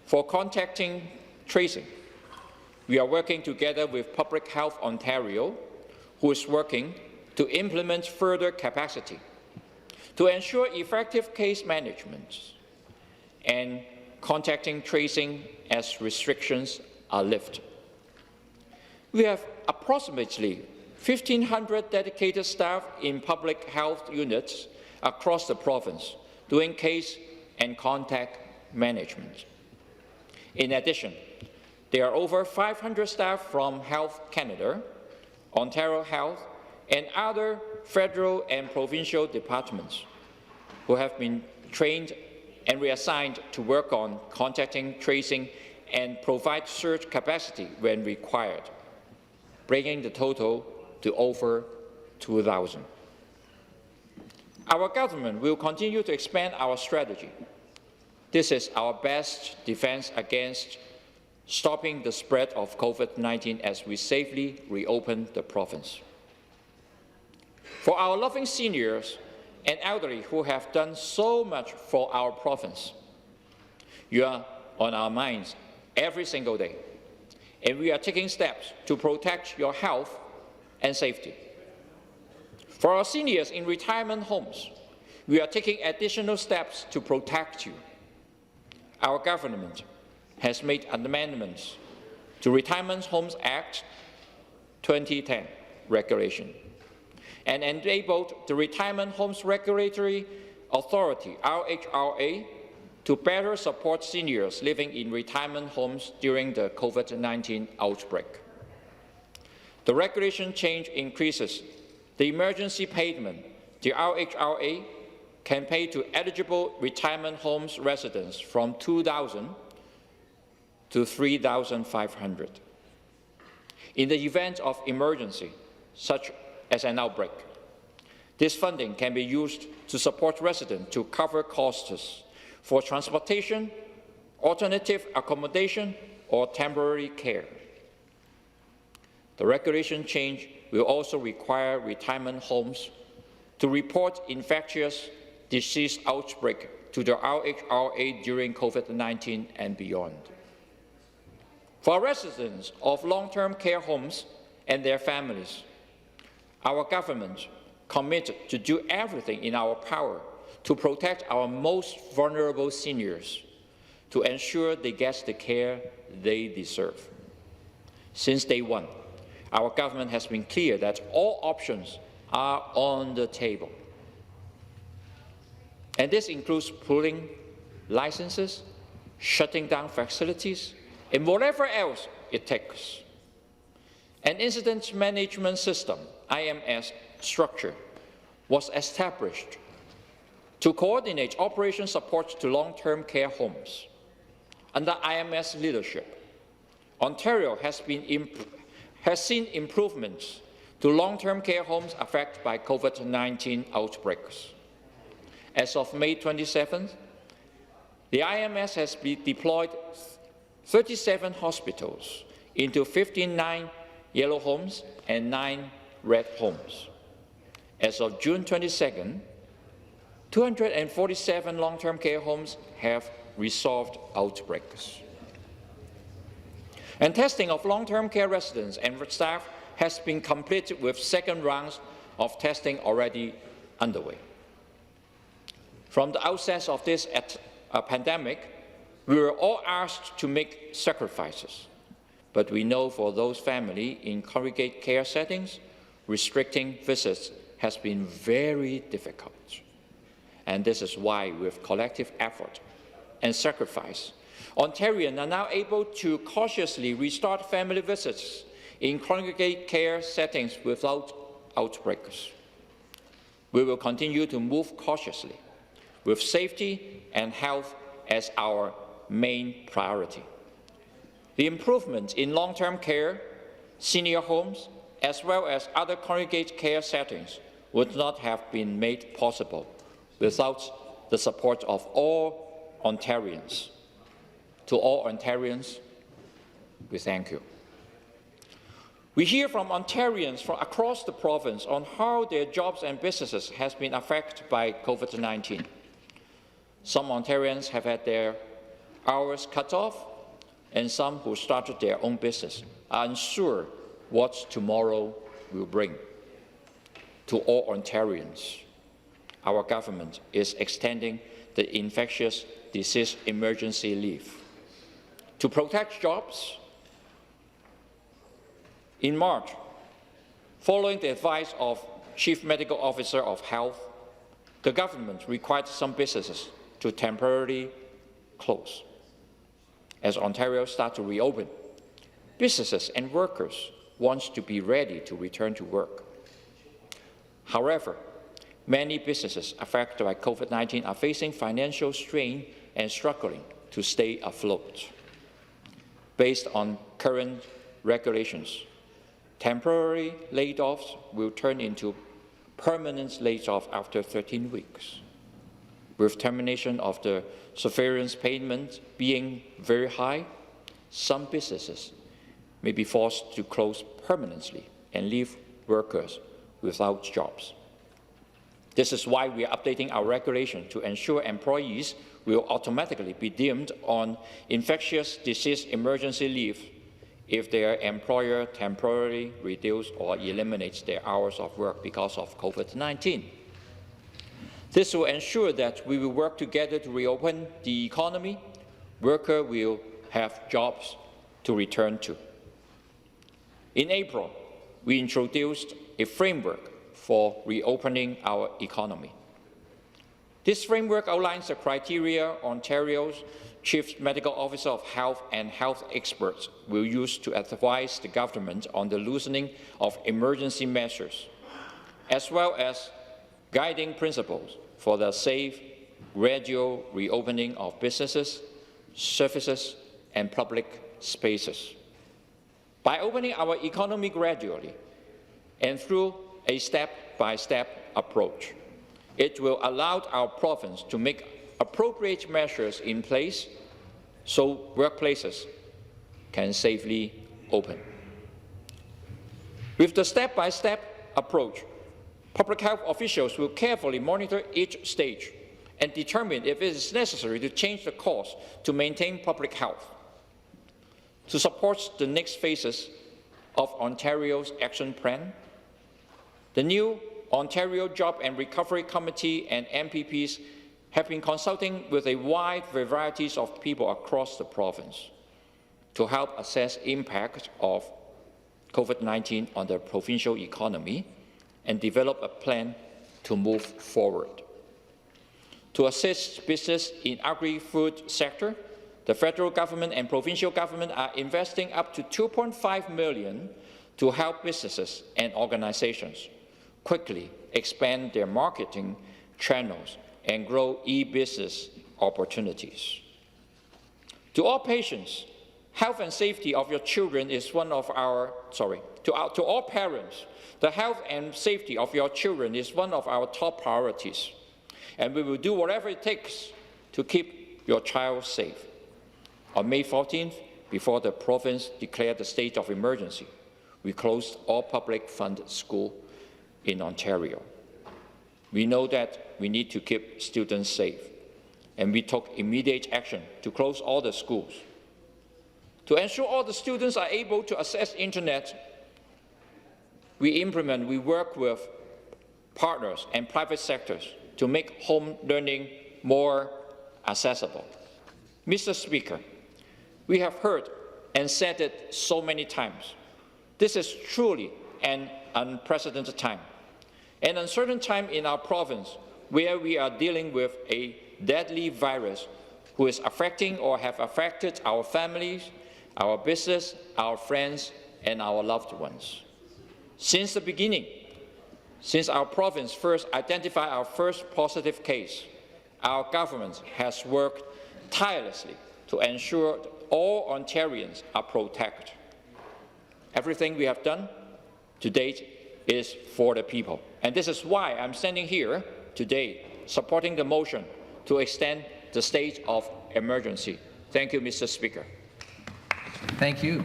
For contacting tracing, we are working together with Public Health Ontario, who is working to implement further capacity to ensure effective case management and contacting tracing as restrictions are lifted. We have approximately 1,500 dedicated staff in public health units across the province doing case and contact management. In addition, there are over 500 staff from Health Canada, Ontario Health, and other federal and provincial departments who have been trained and reassigned to work on contacting tracing and provide surge capacity when required, bringing the total to over 2,000. Our government will continue to expand our strategy. This is our best defense against stopping the spread of COVID-19 as we safely reopen the province. For our loving seniors and elderly who have done so much for our province, you are on our minds every single day, and we are taking steps to protect your health and safety. For our seniors in retirement homes, we are taking additional steps to protect you. Our government has made amendments to Retirement Homes Act 2010 regulation and enabled the Retirement Homes Regulatory Authority, RHRA, to better support seniors living in retirement homes during the COVID-19 outbreak. The regulation change increases the emergency payment the RHRA can pay to eligible retirement homes residents from $2,000 to $3,500. In the event of emergency, such as an outbreak, this funding can be used to support residents to cover costs for transportation, alternative accommodation, or temporary care. The regulation change will also require retirement homes to report infectious disease outbreak to the RHRA during COVID-19 and beyond. For residents of long-term care homes and their families, our government committed to do everything in our power to protect our most vulnerable seniors, to ensure they get the care they deserve. Since day one, our government has been clear that all options are on the table. And this includes pulling licenses, shutting down facilities, and whatever else it takes. An incident management system, IMS structure, was established to coordinate operation support to long-term care homes. Under IMS leadership, Ontario has seen improvements to long-term care homes affected by COVID-19 outbreaks. As of May 27th, the IMS has deployed 37 hospitals into 59 yellow homes and 9 red homes. As of June 22nd, 247 long-term care homes have resolved outbreaks. And testing of long-term care residents and staff has been completed with second rounds of testing already underway. From the outset of this pandemic, we were all asked to make sacrifices, but we know for those families in congregate care settings, restricting visits has been very difficult. And this is why, with collective effort and sacrifice, Ontarians are now able to cautiously restart family visits in congregate care settings without outbreaks. We will continue to move cautiously, with safety and health as our main priority. The improvements in long-term care, senior homes, as well as other congregate care settings would not have been made possible without the support of all Ontarians. To all Ontarians, we thank you. We hear from Ontarians from across the province on how their jobs and businesses have been affected by COVID-19. Some Ontarians have had their hours cut off, and some who started their own business are unsure what tomorrow will bring. To all Ontarians, our government is extending the infectious disease emergency leave. To protect jobs, in March, following the advice of Chief Medical Officer of Health, the government required some businesses to temporarily close. As Ontario starts to reopen, businesses and workers want to be ready to return to work. However, many businesses affected by COVID-19 are facing financial strain and struggling to stay afloat. Based on current regulations, temporary layoffs will turn into permanent layoffs after 13 weeks. With termination of the severance payment being very high, some businesses may be forced to close permanently and leave workers without jobs. This is why we are updating our regulation to ensure employees will automatically be deemed on infectious disease emergency leave if their employer temporarily reduces or eliminates their hours of work because of COVID-19. This will ensure that we will work together to reopen the economy. Workers will have jobs to return to. In April, we introduced a framework for reopening our economy. This framework outlines the criteria Ontario's Chief Medical Officer of Health and health experts will use to advise the government on the loosening of emergency measures, as well as guiding principles for the safe, gradual reopening of businesses, services, and public spaces. By opening our economy gradually and through a step-by-step approach, it will allow our province to make appropriate measures in place so workplaces can safely open. With the step-by-step approach, public health officials will carefully monitor each stage and determine if it is necessary to change the course to maintain public health. To support the next phases of Ontario's action plan, the new Ontario Job and Recovery Committee and MPPs have been consulting with a wide variety of people across the province to help assess impact of COVID-19 on the provincial economy and develop a plan to move forward. To assist business in agri-food sector, the federal government and provincial government are investing up to $2.5 million to help businesses and organizations quickly expand their marketing channels and grow e-business opportunities. To all patients, health and safety of your children is one of our, to all parents, the health and safety of your children is one of our top priorities, and we will do whatever it takes to keep your child safe. On May 14th, before the province declared the state of emergency, we closed all public funded schools in Ontario. We know that we need to keep students safe, and we took immediate action to close all the schools. To ensure all the students are able to access internet, we work with partners and private sectors to make home learning more accessible. Mr. Speaker, we have heard and said it so many times. This is truly an unprecedented time, an uncertain time in our province where we are dealing with a deadly virus who is affecting or have affected our families, our business, our friends, and our loved ones. Since the beginning, since our province first identified our first positive case, our government has worked tirelessly to ensure all Ontarians are protected. Everything we have done to date is for the people. And this is why I'm standing here today supporting the motion to extend the state of emergency. Thank you, Mr. Speaker. Thank you.